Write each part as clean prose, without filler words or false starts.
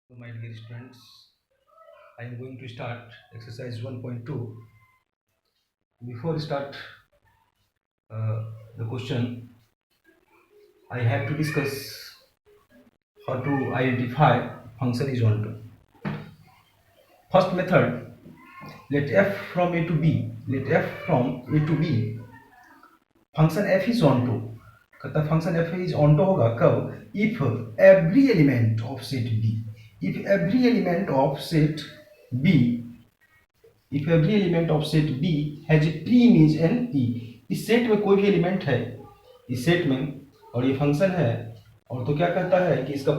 So my dear students, I am going to start exercise 1.2. Before start the question, I have to discuss how to identify function is onto. First method, let f from a to b. Let f from a to b. Function f is onto. कहता function f is onto होगा कब? If every element of set b. If every element of set b if every element of set B has a pre image in E, इस सेट में कोई भी element है इस सेट में और ये फंक्शन है, और तो क्या कहता है कि इसका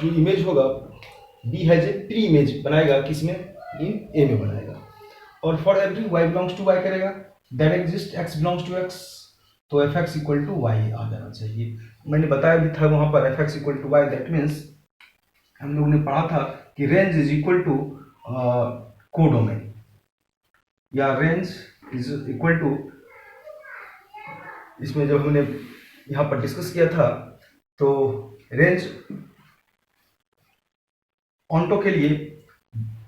जो इमेज होगा B has a pre image बनाएगा, किसमें? इन ए में बनाएगा। और for every Y belongs to Y करेगा, that exist X belongs to X, तो F X equal to Y आ जाना चाहिए। मैंने बताया भी था वहां पर F X equal to Y, that means हम लोगों ने पढ़ा था कि range is equal to codomain, या रेंज इज इक्वल टू, इसमें जब हमने यहाँ पर डिस्कस किया था तो रेंज ऑन्टो के लिए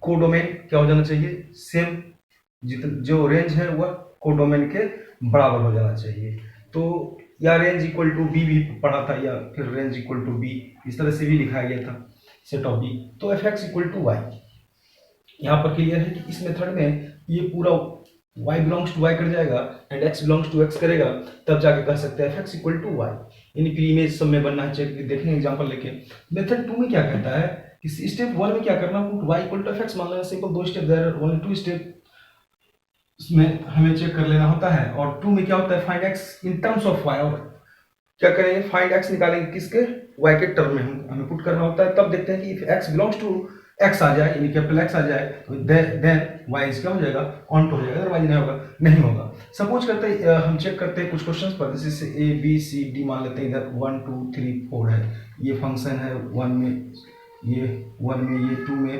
कोडोमेन क्या हो जाना चाहिए? सेम, जो रेंज है वह कोडोमेन के बराबर हो जाना चाहिए। तो या रेंज इक्वल टू बी भी पढ़ा था, या फिर रेंज इक्वल टू बी, इस तरह से भी लिखा गया था सेट ऑफ बी। तो F X equal to Y यहाँ पर क्लियर है कि इस मेथड में ये पूरा y बिलोंग्स टू y कर जाएगा and x belongs to x करेगा, तब जाके कह सकते हैं f इक्वल टू y। यानी प्री इमेज सब में बनना है, चेक देखेंगे एग्जांपल लेके। मेथड 2 में क्या कहता है कि स्टेप 1 में क्या करना, put y equal to fx मान लेना, simple, 2 step, there only 2 step इसमें हमें चेक कर लेना होता है। और 2 में क्या होता है, find x in terms of y, और क्या करेंगे, फाइंड x निकालेंगे किसके? y के टर्म में हमें पुट करना होता है। तब देखते हैं कि if x belongs to x आ जाए, यानी कैपिटल x आ जाए, तो देन y इज क्या हो जाएगा? ऑन्टो हो जाएगा, अदरवाइज नहीं होगा, नहीं होगा। सपोज करते हैं हम चेक करते हैं कुछ क्वेश्चंस पर, जैसे a b c d मान लेते हैं, इधर 1 2 3 4 है, ये फंक्शन है 1 में, ये 1 में, ये 2 में,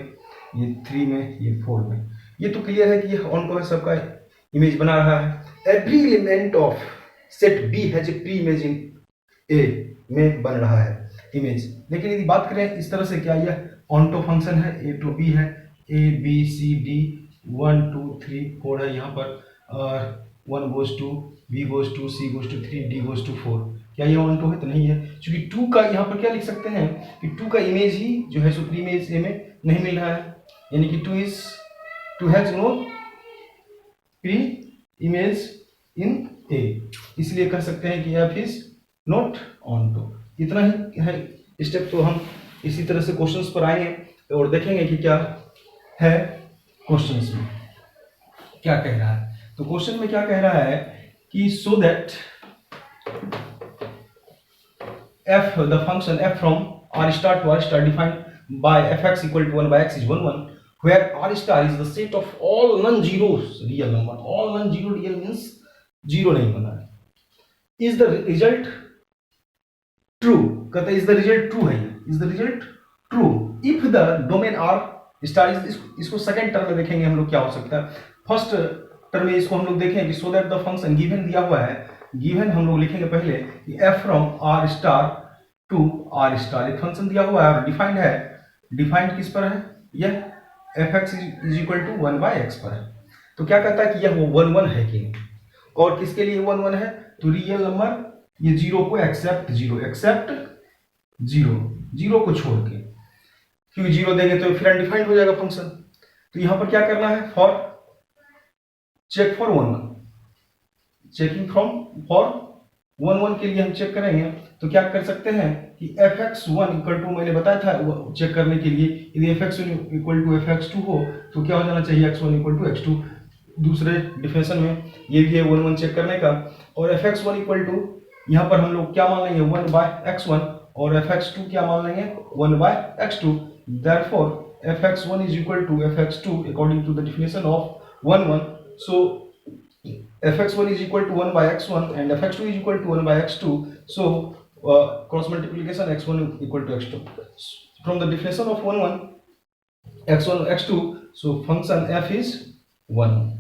ये 3 में, ये 4 में। ये तो क्लियर है कि ये ऑन्टो है, सबका इमेज बना रहा है। Every element of set b has a pre image in a में बन रहा है इमेज। लेकिन यदि बात करें इस तरह से, क्या यह ऑन्टो फंक्शन है? ए टू बी है, ए बी सी डी 1 2 3 4 है यहाँ पर, और 1 goes to, B goes to, C goes to 3, D goes to 4। क्या ये ऑन्टो है? तो नहीं है, क्योंकि 2 का यहाँ पर क्या लिख सकते हैं कि 2 का इमेज ही जो है सो प्री इमेज ए में नहीं मिल रहा है, यानी कि 2 has no pre image in A, इसलिए कह सकते हैं कि एफ इज नॉट ऑन्टो। इतना ही है स्टेप। तो हम इसी तरह से क्वेश्चंस पर आएंगे और देखेंगे कि क्या है क्वेश्चंस में क्या कह रहा है। तो क्वेश्चन में क्या कह रहा है कि so that f the function f from r star to r star defined by fx equal to 1 by x is 1 1, where r star is the set of all non-zeros real number, all non-zero real means zero नहीं बना है। is the result true, कहता है is the result true है, is the result true if the domain r star is, इसको second term में देखेंगे हम लोग क्या हो सकता है। फर्स्ट टर्म में इसको हम लोग देखें कि so that the function given दिया हुआ है, गिवन हम लोग लिखेंगे पहले कि f from r star to r star, एक फंक्शन दिया हुआ है और डिफाइंड है। डिफाइंड किस पर है? यह fx is equal to 1 by x पर है। तो क्या कहता है कि यह 1 1 है कि नहीं, और किसके लिए 1 1 है? तो रियल नंबर, ये जीरो को except zero, except zero, zero को छोड़ के, क्योंकि जीरो देंगे तो फिर अनडिफाइंड हो जाएगा फंक्शन। तो यहां पर क्या करना है, for check for 1 1, checking from for 1 1 के लिए हम चेक करेंगे। तो क्या कर सकते हैं कि fx1 इक्वल टू, मैंने बताया था चेक करने के लिए, यदि fx1 इक्वल टू fx2 हो तो क्या हो जाना चाहिए, x1 इक्वल टू x2। दूसरे डिफिनेशन में ये भी है 1 1 चेक करने का। और fx1 इक्वल टू, यहाँ पर हम लोग क्या मान लेंगे 1 बाय x1, और fx2 क्या मान लेंगे 1 bye x2। therefore fx1 is equal to fx2 according to the definition of 1 1. so fx1 is equal to 1 by x1 and fx2 is equal to 1 by x2. so cross multiplication x1 equal to x2 from the definition of 1 1 x1 x2, so function f is 1 1।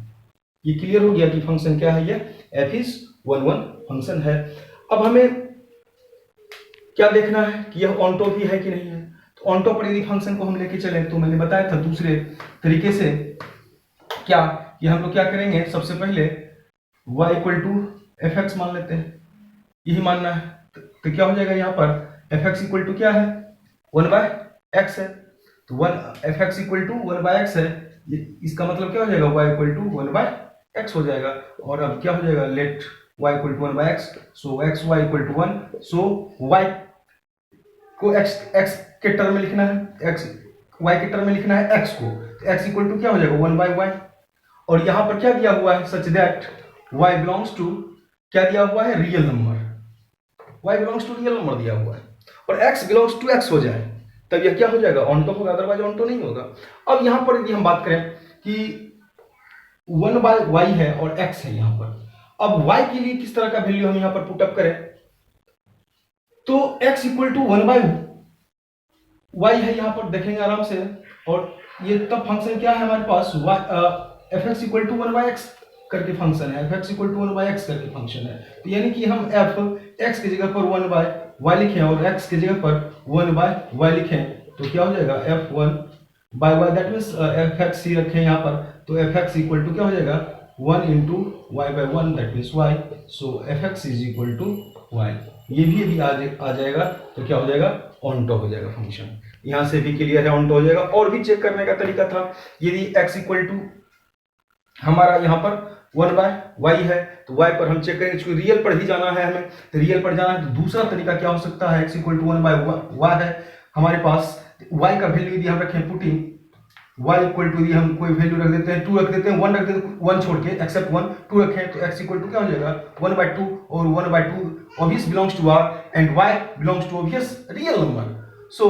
ये clear हो गया कि function क्या है, ये f is 1 1 function है। अब हमें क्या देखना है कि यह ऑन्टो भी है कि नहीं है। तो ऑन टॉप पर यदि फंक्शन को हम लेके चलें तो मैंने बताया था दूसरे तरीके से क्या कि हम लोग क्या करेंगे, सबसे पहले y equal to F X मान लेते हैं, यही मानना है। तो क्या हो जाएगा यहाँ पर एफ एक्स इक्वल टू क्या है, 1/x है, तो 1 F X equal to 1/x है, इसका मतलब क्या हो जाएगा y इक्वल टू 1/x हो जाएगा। और अब क्या हो जाएगा, let y equal to 1/x, so x y equal to 1, so y को x के टर्म में लिखना है, x y के टर्म में लिखना है x को, तो x इक्वल टू क्या हो जाएगा 1/y। और यहाँ पर क्या दिया हुआ है, such that y belongs to क्या दिया हुआ है, real number, y belongs to real number दिया हुआ है, और x बिलोंग्स टू x हो जाए तब यह क्या हो जाएगा, ऑन टॉप होगा, अदरवाइज ऑन टॉप नहीं होगा। अब यहाँ पर यदि हम बात करें कि 1/y है और x है यहाँ पर, अब y के लिए किस तरह का वैल्यू हम यहाँ पर पुट अप करें, तो x इक्वल टू 1/y है यहाँ पर, देखेंगे आराम से। और ये तब फंक्शन क्या है हमारे पास, F X equal to 1/x करके फंक्शन है, F X equal to 1/x करके फंक्शन है, तो यानी कि हम एफ एक्स की जगह पर 1/y लिखें और x की जगह पर 1/y लिखें, तो क्या हो जाएगा f1/y, that means F X ही रखें यहाँ पर, तो एफ एक्स इक्वल टू क्या हो जाएगा 1 into y/1, that means y, so F X is equal to y। ये भी यदि आ जाएगा तो क्या हो जाएगा, ऑन टॉप हो जाएगा फंक्शन। यहाँ से भी क्लियर है, ऑन टॉप हो जाएगा। और भी चेक करने का तरीका था, यदि x इक्वल टू हमारा यहाँ पर 1/y है तो y पर हम चेक करेंगे, क्योंकि रियल पर ही जाना है हमें, तो रियल पर जाना है तो दूसरा तरीका क्या हो सकता है, x इक्वल टू 1/y है हमारे पास, y का वैल्यू यदि हम रखें पुटिंग y इक्वल टू, यदि हम कोई वैल्यू रख देते हैं 2 रख देते हैं, 1 रख देते हैं, 1 छोड़ के एक्सेप्ट 1 2 रखें, तो x इक्वल टू क्या हो जाएगा 1/2, और 1/2 obvious belongs to r and y belongs to obvious real number, so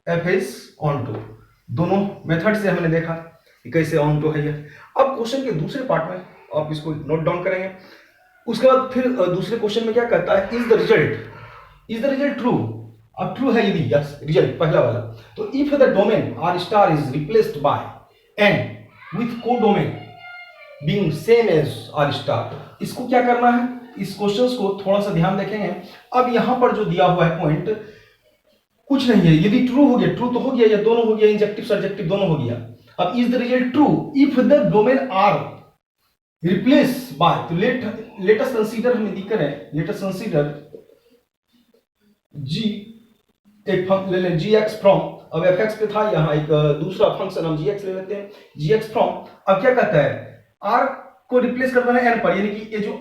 f is onto. दोनों मेथड से हमने देखा कि कैसे ऑन टू है ये। अब क्वेश्चन के दूसरे पार्ट में आप इसको नोट डाउन करेंगे, उसके बाद फिर दूसरे क्वेश्चन में क्या कहता है, इज द रिजल्ट ट्रू। अब ट्रू है यदि, यस रिजल्ट पहला वाला, तो if the domain R star is replaced by and with codomain being same as R star, इसको क्या करना है, इस क्वेश्चंस को थोड़ा सा ध्यान देखेंगे। अब यहां पर जो दिया हुआ है पॉइंट कुछ नहीं है, यदि ट्रू हो गया, ट्रू तो हो गया, या दोनों हो गया, इंजेक्टिव सब्जेक्टिव दोनों हो गया। अब is the result true if the domain are replace by, तो लेट अस कंसीडर, हम यदि करें लेट अस कंसीडर g एक ले लें gx फ्रॉम, अब fx पे था यहाँ एक दूसरा फंक्शन, हम gx ले लेते हैं, gx फ्रॉम, अब क्या कहता है r को रिप्लेस कर देना है n पर, यानी कि ये जो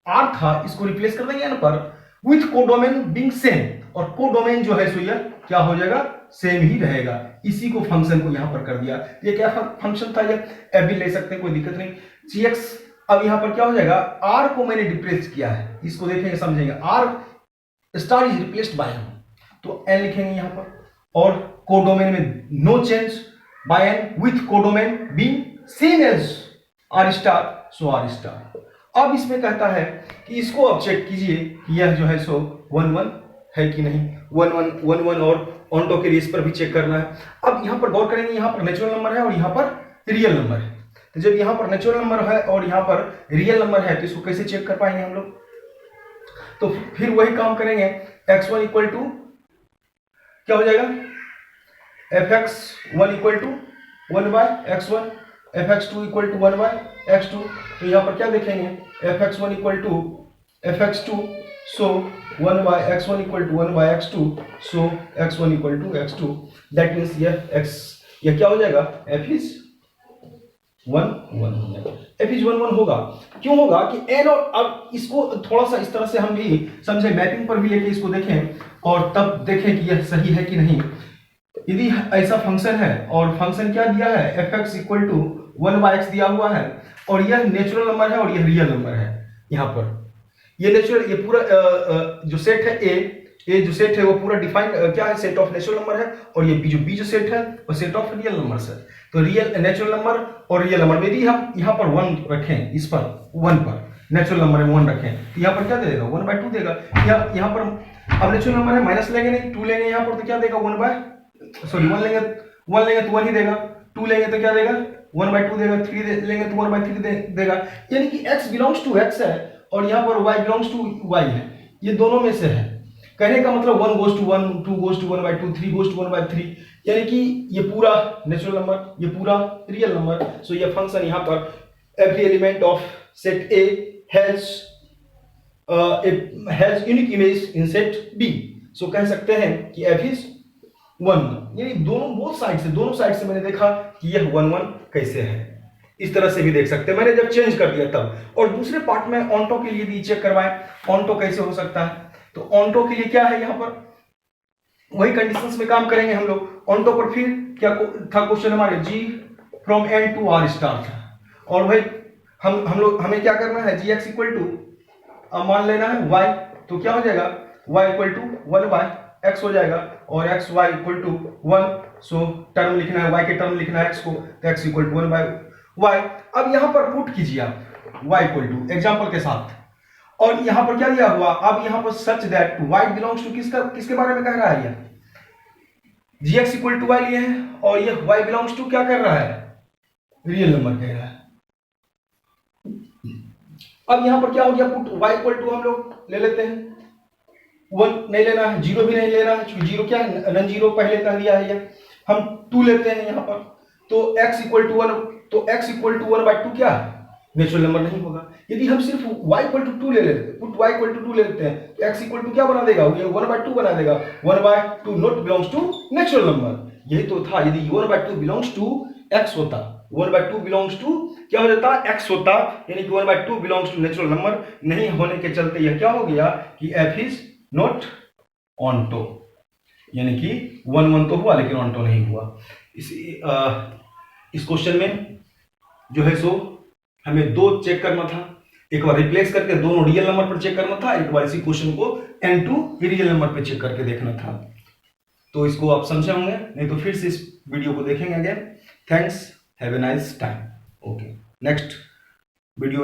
r था इसको रिप्लेस कर देंगे n पर, विथ कोडोमेन बीइंग सेम, और कोडोमेन जो है सो ये क्या हो जाएगा, सेम ही रहेगा, इसी को फंक्शन को यहां पर कर दिया। ये क्या फंक्शन था, ये f भी ले सकते हैं, कोई दिक्कत नहीं, gx। अब यहां पर क्या हो जाएगा, r को मैंने रिप्लेस किया है, इसको देखेंगे समझेंगे, r star is replaced by m, तो n लिखेंगे यहां पर, और कोडोमेन में no change by n with codomain being same as r star, so r star. अब इसमें कहता है कि इसको अब चेक कीजिए कि यह जो है सो 1/1 है कि नहीं, 1/1 और ऑन टॉप के लिए इस पर भी चेक करना है। अब यहां पर गौर करेंगे, यहां पर नेचुरल नंबर है और यहां पर रियल नंबर है, तो जब यहां पर नेचुरल नंबर है और यहां पर रियल नंबर है तो इसको कैसे चेक कर पाएंगे हम लोग, तो फिर वही काम करेंगे, x1 इक्वल टू क्या हो जाएगा, fx1 equal to 1/x1, fx2 equal to 1/x2, तो यहां पर क्या देखेंगे, fx1 equal to fx2, so 1/x1 equal to 1/x2, so x1 equal to x2, that means यह क्या हो जाएगा, f इज 1/1 हो जाएगा, f इज 1/1 होगा। क्यों होगा कि n, और अब इसको थोड़ा सा इस तरह से हम भी समझे, मैपिंग पर भी लेके इसको देखें और तब देखें कि यह सही है कि नहीं। यदि ऐसा फंक्शन है और फंक्शन क्या दिया है, fx इक्वल टू 1/x दिया हुआ है, और यह नेचुरल नंबर है और यह रियल नंबर है, यहाँ पर ये नेचुरल, ये पूरा जो सेट है ए जो सेट है वो पूरा डिफाइंड क्या है, सेट ऑफ नेचुरल नंबर है, और ये बी जो सेट है वो सेट ऑफ रियल नंबर है। तो रियल नेचुरल नंबर और रियल नंबर, यदि हम यहाँ पर 1 रखें, इस पर 1 पर नेचुरल नंबर में 1 रखें, तो यहाँ पर क्या दे देगा, 1/2 देगा। यहाँ पर अब नेचुरल नंबर है, माइनस लेंगे नहीं, 2 लेंगे यहाँ पर, तो क्या देगा 1 लेंगे तो 1 ही देगा, 2 लेंगे तो क्या देगा 1/2 देगा, 3 लेंगे तो 1/3 देगा, यानी कि x बिलोंग्स टू x है और यहाँ पर y बिलोंग्स टू y है, ये दोनों में से है। कहने का मतलब 1 goes to 1, 2 goes to 1/2, 3 goes to 1/3, यानी कि ये पूरा नेचुरल नंबर, ये पूरा रियल नंबर। सो ये फंक्शन यहाँ पर every element of set A has unique image in set B. So कह सकते हैं कि एफ इज 1, यानी दोनों साइड से मैंने देखा कि यह 1 1 कैसे है। इस तरह से भी देख सकते हैं, मैंने जब चेंज कर दिया तब। और दूसरे पार्ट में ऑन्टो के लिए भी चेक करवाएं, ऑन्टो कैसे हो सकता है। तो ऑन्टो के लिए क्या है, यहाँ पर वही कंडीशंस में काम करेंगे हम लोग। ऑन्टो पर फिर क्या था क्वेश्चन हमारे, G from N to R star था, और वही हमें क्या करना है, जी एक्स इक्वल टू मान लेना है वाई, तो क्या हो जाएगा, वाई इक्वल टू 1/x हो जाएगा, और X Y equal to 1। So term लिखना है, वाई के टर्म लिखना है एक्स को, तो एक्स इक्वल टू 1/y। अब यहां पर पुट कीजिए आप y इक्वल टू एग्जाम्पल के साथ, और यहां पर क्या दिया हुआ, अब यहां पर such that y belongs to किसके बारे में कह रहा है, ये gx इक्वल टू y लिए है, और ये y बिलोंग्स टू क्या कर रहा है, रियल नंबर कह रहा है। अब यहां पर क्या हो गया, पुट y इक्वल टू हम लोग ले लेते हैं, 1 नहीं लेना है, 0 भी नहीं लेना है, क्योंकि 0 क्या है, नन जीरो पहले कह दिया है, ये हम 2 लेते हैं यहां पर। तो x इक्वल टू 1, तो x इक्वल टू 1/2 क्या है, नेचुरल नंबर नहीं होगा। यदि हम सिर्फ y इक्वल टू 2 ले लेते हैं, पुट y इक्वल टू 2 ले लेते हैं, तो x इक्वल टू क्या बना देगा, ये 1/2 बना देगा। 1/2 not belongs to natural number, यही तो था। यदि 1/2 बिलोंग्स टू x होता, 1/2 बिलोंग्स टू क्या हो जाता, x होता, यानी कि 1/2 बिलोंग्स टू नेचुरल नंबर नहीं होने के चलते यह क्या हो गया कि f इज नॉट ऑन्टो, यानी कि 1 1 तो हुआ लेकिन ऑन्टो नहीं हुआ। इस क्वेश्चन में जो है सो हमें 2 चेक करना था, एक बार रिप्लेस करके दोनों रियल नंबर पर चेक करना था, एक बार इसी क्वेश्चन को n2 रियल नंबर पर चेक करके देखना था। तो इसको आप समझे होंगे, नहीं तो फिर से इस वीडियो को देखेंगे again. Thanks, have a nice time. Okay, next video